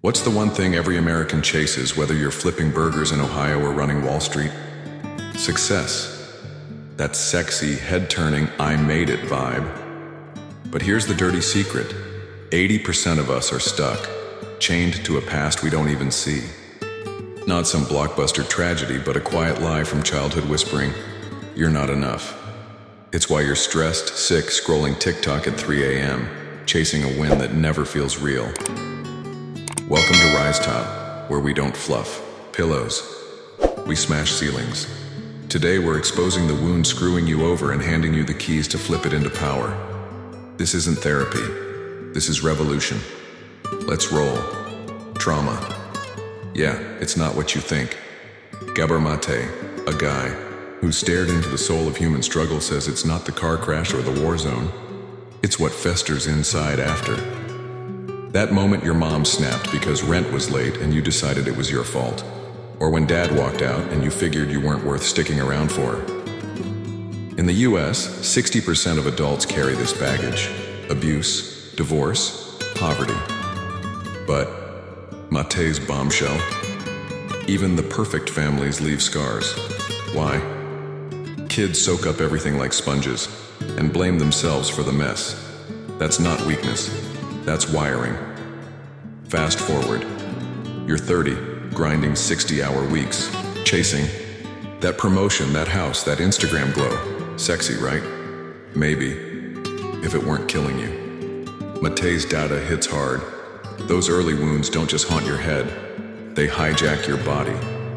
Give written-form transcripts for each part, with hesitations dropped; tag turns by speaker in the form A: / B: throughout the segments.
A: What's the one thing every American chases, whether you're flipping burgers in Ohio or running Wall Street? Success. That sexy, head-turning, I made it vibe. But here's the dirty secret. 80% of us are stuck, chained to a past we don't even see. Not some blockbuster tragedy, but a quiet lie from childhood whispering, "You're not enough." It's why you're stressed, sick, scrolling TikTok at 3 a.m., chasing a win that never feels real. Welcome to RiseTop, where we don't fluff pillows, we smash ceilings. Today we're exposing the wound screwing you over and handing you the keys to flip it into power. This isn't therapy, this is revolution. Let's roll. Trauma. Yeah, it's not what you think. Gabor Maté, a guy who stared into the soul of human struggle, says it's not the car crash or the war zone, it's what festers inside after. That moment your mom snapped because rent was late and you decided it was your fault. Or when dad walked out and you figured you weren't worth sticking around for. In the US, 60% of adults carry this baggage: abuse, divorce, poverty. But Maté's bombshell: even the perfect families leave scars. Why? Kids soak up everything like sponges and blame themselves for the mess. That's not weakness, that's wiring. Fast forward. You're 30, grinding 60-hour weeks, chasing that promotion, that house, that Instagram glow. Sexy, right? Maybe, if it weren't killing you. Maté's data hits hard. Those early wounds don't just haunt your head, they hijack your body.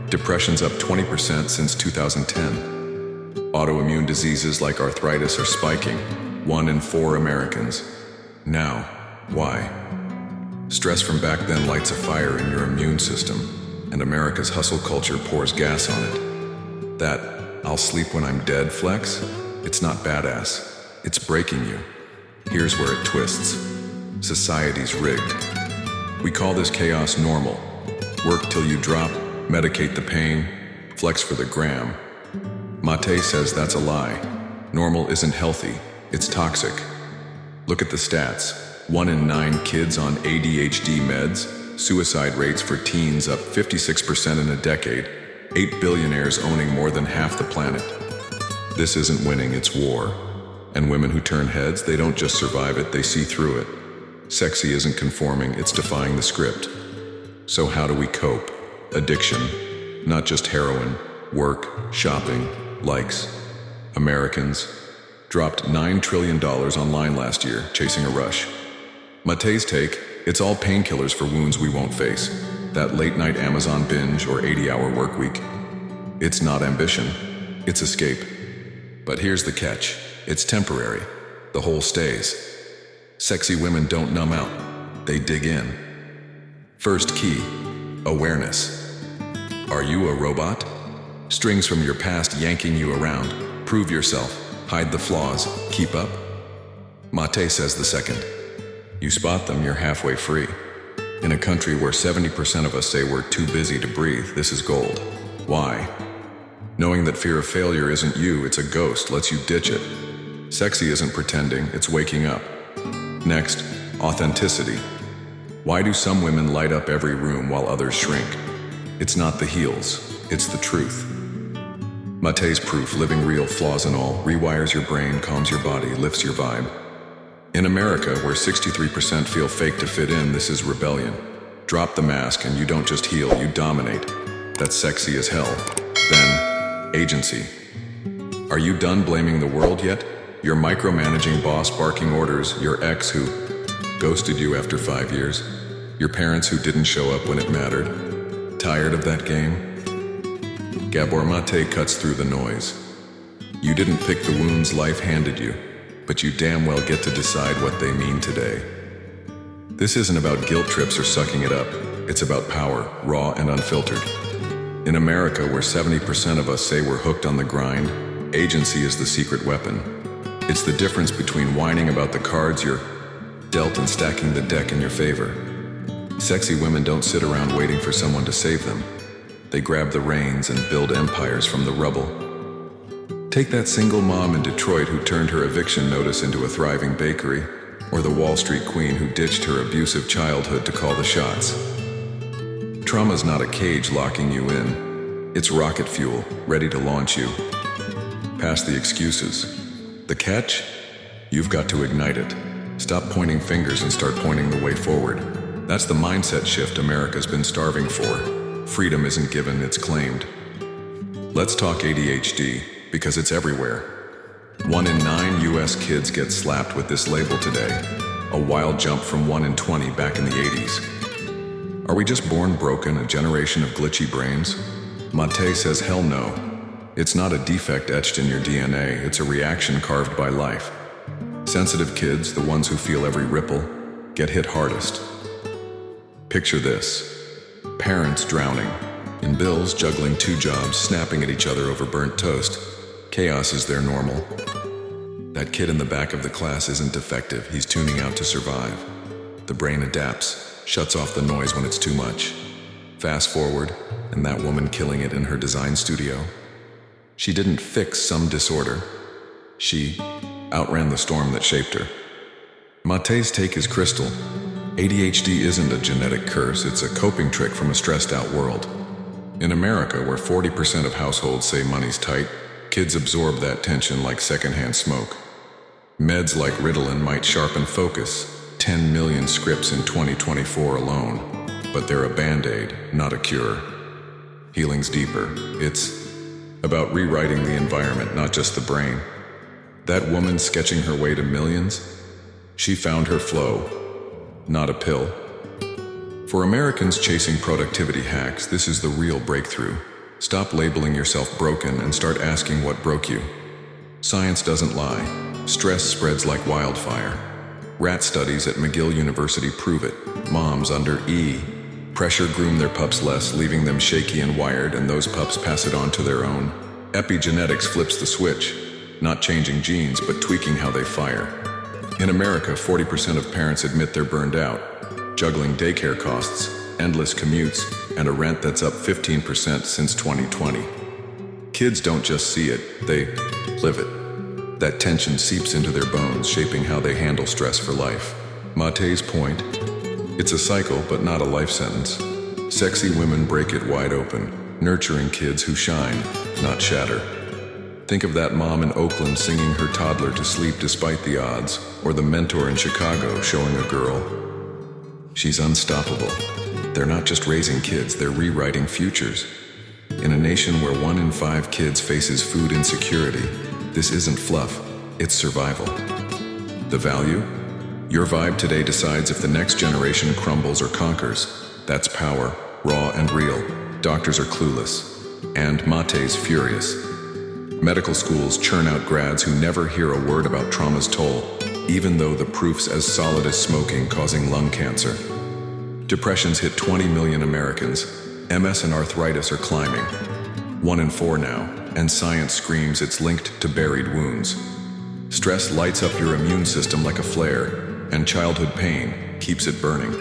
A: Depression's up 20% since 2010. Autoimmune diseases like arthritis are spiking, 1 in 4 Americans. Now, why? Stress from back then lights a fire in your immune system, and America's hustle culture pours gas on it. That "I'll sleep when I'm dead" flex, it's not badass, it's breaking you. Here's where it twists. Society's rigged. We call this chaos normal. Work till you drop, medicate the pain, flex for the gram. Maté says that's a lie. Normal isn't healthy, it's toxic. Look at the stats. 1 in 9 kids on ADHD meds, suicide rates for teens up 56% in a decade, 8 billionaires owning more than half the planet. This isn't winning, it's war. And women who turn heads, they don't just survive it, they see through it. Sexy isn't conforming, it's defying the script. So how do we cope? Addiction, not just heroin, work, shopping, likes. Americans dropped $9 trillion online last year, chasing a rush. Maté's take: it's all painkillers for wounds we won't face. That late-night Amazon binge or 80-hour work week. It's not ambition, it's escape. But here's the catch: it's temporary. The hole stays. Sexy women don't numb out, they dig in. First key: awareness. Are you a robot? Strings from your past yanking you around. Prove yourself, hide the flaws, keep up. Maté says the second you spot them, you're halfway free. In a country where 70% of us say we're too busy to breathe, this is gold. Why? Knowing that fear of failure isn't you, it's a ghost, lets you ditch it. Sexy isn't pretending, it's waking up. Next, authenticity. Why do some women light up every room while others shrink? It's not the heels, it's the truth. Maté's proof, living real, flaws and all, rewires your brain, calms your body, lifts your vibe. In America, where 63% feel fake to fit in, this is rebellion. Drop the mask and you don't just heal, you dominate. That's sexy as hell. Then, agency. Are you done blaming the world yet? Your micromanaging boss barking orders, your ex who ghosted you after 5 years, your parents who didn't show up when it mattered. Tired of that game? Gabor Maté cuts through the noise. You didn't pick the wounds life handed you, but you damn well get to decide what they mean today. This isn't about guilt trips or sucking it up. It's about power, raw and unfiltered. In America, where 70% of us say we're hooked on the grind, agency is the secret weapon. It's the difference between whining about the cards you're dealt and stacking the deck in your favor. Sexy women don't sit around waiting for someone to save them. They grab the reins and build empires from the rubble. Take that single mom in Detroit who turned her eviction notice into a thriving bakery, or the Wall Street queen who ditched her abusive childhood to call the shots. trauma's not a cage locking you in. It's rocket fuel, ready to launch you. Past the excuses. The catch? You've got to ignite it. Stop pointing fingers and start pointing the way forward. That's the mindset shift America's been starving for. Freedom isn't given, it's claimed. Let's talk ADHD, because it's everywhere. 1 in 9 US kids get slapped with this label today, a wild jump from 1 in 20 back in the 80s. Are we just born broken, a generation of glitchy brains? Maté says hell no. It's not a defect etched in your DNA, it's a reaction carved by life. Sensitive kids, the ones who feel every ripple, get hit hardest. Picture this. Parents drowning. In bills, juggling 2 jobs, snapping at each other over burnt toast. Chaos is their normal. That kid in the back of the class isn't defective, he's tuning out to survive. The brain adapts, shuts off the noise when it's too much. Fast forward, and that woman killing it in her design studio. She didn't fix some disorder. She outran the storm that shaped her. Maté's take is crystal. ADHD isn't a genetic curse, it's a coping trick from a stressed out world. In America, where 40% of households say money's tight, kids absorb that tension like secondhand smoke. Meds like Ritalin might sharpen focus, 10 million scripts in 2024 alone, but they're a band-aid, not a cure. Healing's deeper. It's about rewriting the environment, not just the brain. That woman sketching her way to millions, she found her flow, not a pill. For Americans chasing productivity hacks, this is the real breakthrough. Stop labeling yourself broken and start asking what broke you. Science doesn't lie. Stress spreads like wildfire. Rat studies at McGill University prove it. Moms under pressure groom their pups less, leaving them shaky and wired, and those pups pass it on to their own. Epigenetics flips the switch. Not changing genes, but tweaking how they fire. In America, 40% of parents admit they're burned out, juggling daycare costs, endless commutes, and a rent that's up 15% since 2020. Kids don't just see it, they live it. That tension seeps into their bones, shaping how they handle stress for life. Maté's point, it's a cycle, but not a life sentence. Sexy women break it wide open, nurturing kids who shine, not shatter. Think of that mom in Oakland singing her toddler to sleep despite the odds, or the mentor in Chicago showing a girl. She's unstoppable. They're not just raising kids, they're rewriting futures. In a nation where 1 in 5 kids faces food insecurity, this isn't fluff, it's survival. The value? Your vibe today decides if the next generation crumbles or conquers. That's power, raw and real. Doctors are clueless. And Maté's furious. Medical schools churn out grads who never hear a word about trauma's toll, even though the proof's as solid as smoking causing lung cancer. Depression's hit 20 million Americans. MS and arthritis are climbing. 1 in 4 now, and science screams it's linked to buried wounds. Stress lights up your immune system like a flare, and childhood pain keeps it burning.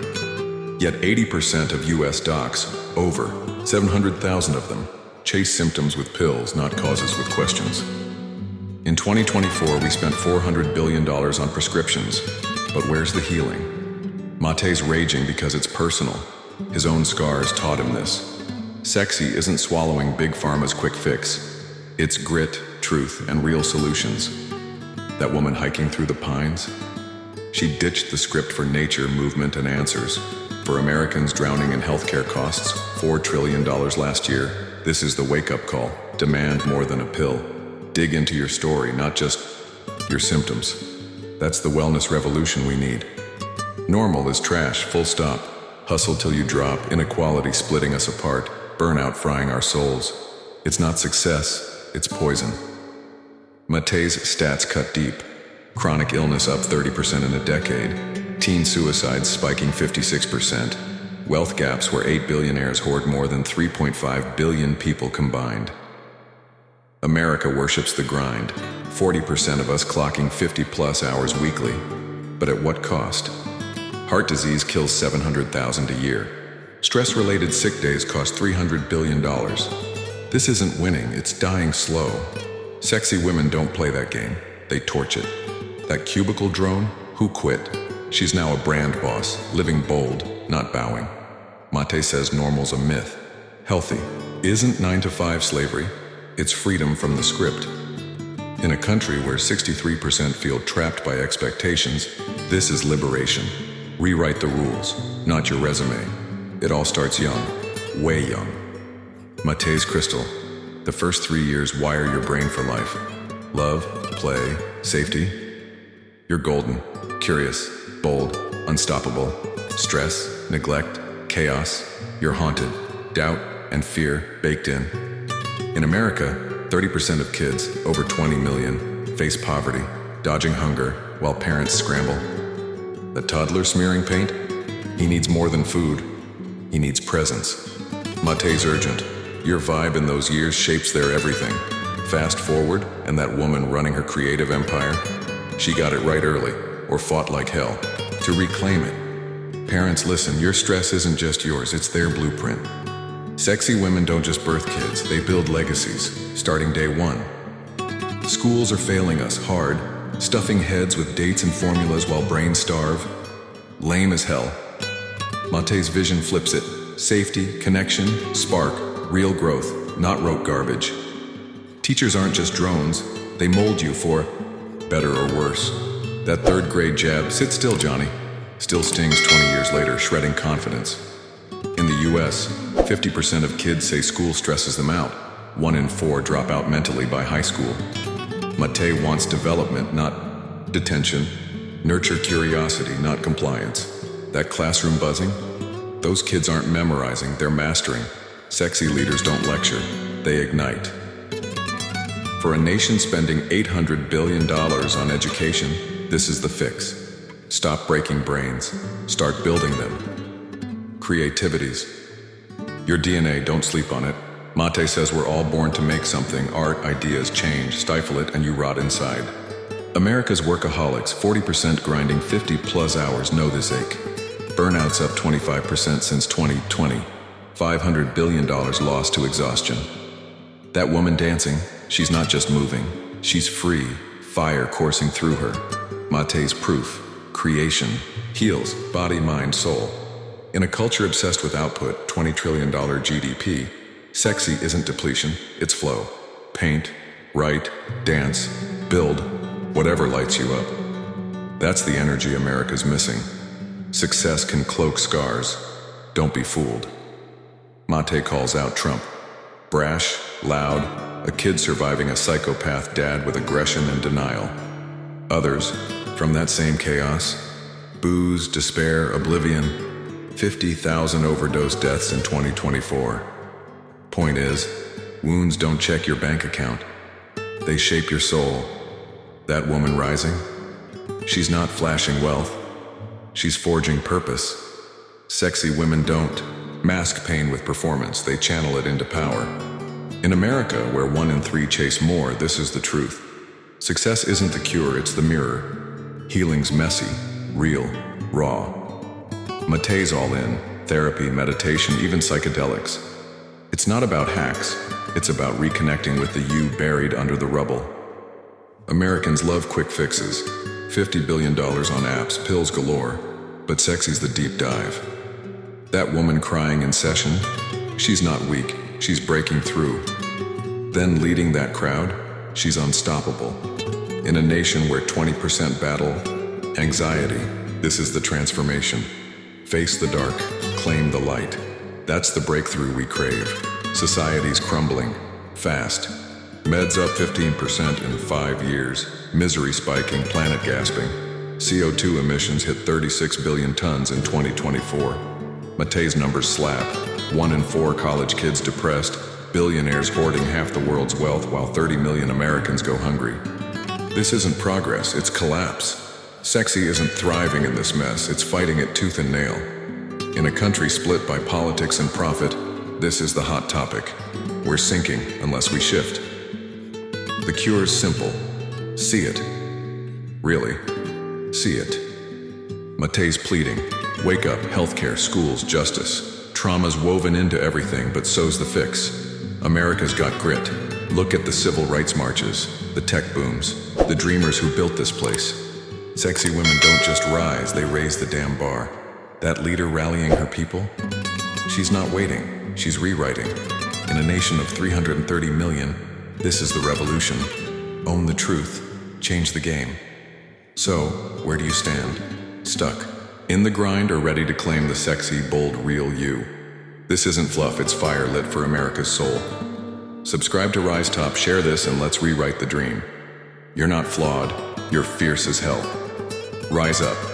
A: Yet 80% of US docs, over 700,000 of them, chase symptoms with pills, not causes with questions. In 2024, we spent $400 billion on prescriptions, but where's the healing? Maté's raging because it's personal. His own scars taught him this. Sexy isn't swallowing big pharma's quick fix. It's grit, truth, and real solutions. That woman hiking through the pines? She ditched the script for nature, movement, and answers. For Americans drowning in healthcare costs, $4 trillion last year, this is the wake-up call. Demand more than a pill. Dig into your story, not just your symptoms. That's the wellness revolution we need. Normal is trash, full stop. Hustle till you drop, inequality splitting us apart, burnout frying our souls. It's not success, it's poison. Maté's stats cut deep. Chronic illness up 30% in a decade. Teen suicides spiking 56%. Wealth gaps where 8 billionaires hoard more than 3.5 billion people combined. America worships the grind. 40% of us clocking 50-plus hours weekly. But at what cost? Heart disease kills 700,000 a year. Stress-related sick days cost $300 billion. This isn't winning, it's dying slow. Sexy women don't play that game, they torch it. That cubicle drone? Who quit? She's now a brand boss, living bold, not bowing. Maté says normal's a myth. Healthy isn't 9 to 5 slavery, it's freedom from the script. In a country where 63% feel trapped by expectations, this is liberation. Rewrite the rules, not your resume. It all starts young, way young. Maté's crystal. The first 3 years wire your brain for life. Love, play, safety. You're golden, curious, bold, unstoppable. Stress, neglect, chaos. You're haunted, doubt, and fear baked in. In America, 30% of kids, over 20 million, face poverty, dodging hunger while parents scramble. The toddler smearing paint? He needs more than food. He needs presence. Maté's urgent. Your vibe in those years shapes their everything. Fast forward, and that woman running her creative empire, she got it right early, or fought like hell, to reclaim it. Parents, listen, your stress isn't just yours, it's their blueprint. Sexy women don't just birth kids, they build legacies, starting day one. Schools are failing us hard, stuffing heads with dates and formulas while brains starve. Lame as hell. Maté's vision flips it. Safety, connection, spark, real growth, not rote garbage. Teachers aren't just drones, they mold you for better or worse. That third grade jab, sit still, Johnny, still stings 20 years later, shredding confidence. In the US, 50% of kids say school stresses them out. 1 in 4 drop out mentally by high school. Maté wants development, not detention. Nurture curiosity, not compliance. That classroom buzzing? Those kids aren't memorizing, they're mastering. Sexy leaders don't lecture, they ignite. For a nation spending $800 billion on education, this is the fix. Stop breaking brains, start building them. Creativities. Your DNA, don't sleep on it. Maté says we're all born to make something, art, ideas, change, stifle it, and you rot inside. America's workaholics, 40% grinding 50 plus hours, know this ache. Burnout's up 25% since 2020. $500 billion lost to exhaustion. That woman dancing, she's not just moving, she's free, fire coursing through her. Maté's proof, creation, heals, body, mind, soul. In a culture obsessed with output, $20 trillion GDP, sexy isn't depletion, it's flow. Paint, write, dance, build, whatever lights you up. That's the energy America's missing. Success can cloak scars. Don't be fooled. Maté calls out Trump. Brash, loud, a kid surviving a psychopath dad with aggression and denial. Others, from that same chaos, booze, despair, oblivion, 50,000 overdose deaths in 2024. Point is, wounds don't check your bank account. They shape your soul. That woman rising? She's not flashing wealth. She's forging purpose. Sexy women don't mask pain with performance, they channel it into power. In America, where 1 in 3 chase more, this is the truth. Success isn't the cure, it's the mirror. Healing's messy, real, raw. Maté's all in, therapy, meditation, even psychedelics. It's not about hacks, it's about reconnecting with the you buried under the rubble. Americans love quick fixes. $50 billion on apps, pills galore, but sexy's the deep dive. That woman crying in session, she's not weak, she's breaking through. Then leading that crowd, she's unstoppable. In a nation where 20% battle anxiety, this is the transformation. Face the dark, claim the light. That's the breakthrough we crave. Society's crumbling, fast. Meds up 15% in 5 years. Misery spiking, planet gasping. CO2 emissions hit 36 billion tons in 2024. Maté's numbers slap. 1 in 4 college kids depressed. Billionaires hoarding half the world's wealth while 30 million Americans go hungry. This isn't progress, it's collapse. Sexy isn't thriving in this mess, it's fighting it tooth and nail. In a country split by politics and profit, this is the hot topic. We're sinking unless we shift. The cure's simple. See it. Really. See it. Maté's pleading. Wake up, healthcare, schools, justice. Trauma's woven into everything, but so's the fix. America's got grit. Look at the civil rights marches, the tech booms, the dreamers who built this place. Sexy women don't just rise, they raise the damn bar. That leader rallying her people? She's not waiting, she's rewriting. In a nation of 330 million, this is the revolution. Own the truth, change the game. So, where do you stand? Stuck? In the grind or ready to claim the sexy, bold, real you? This isn't fluff, it's fire lit for America's soul. Subscribe to RiseTop, share this, and let's rewrite the dream. You're not flawed, you're fierce as hell. Rise up.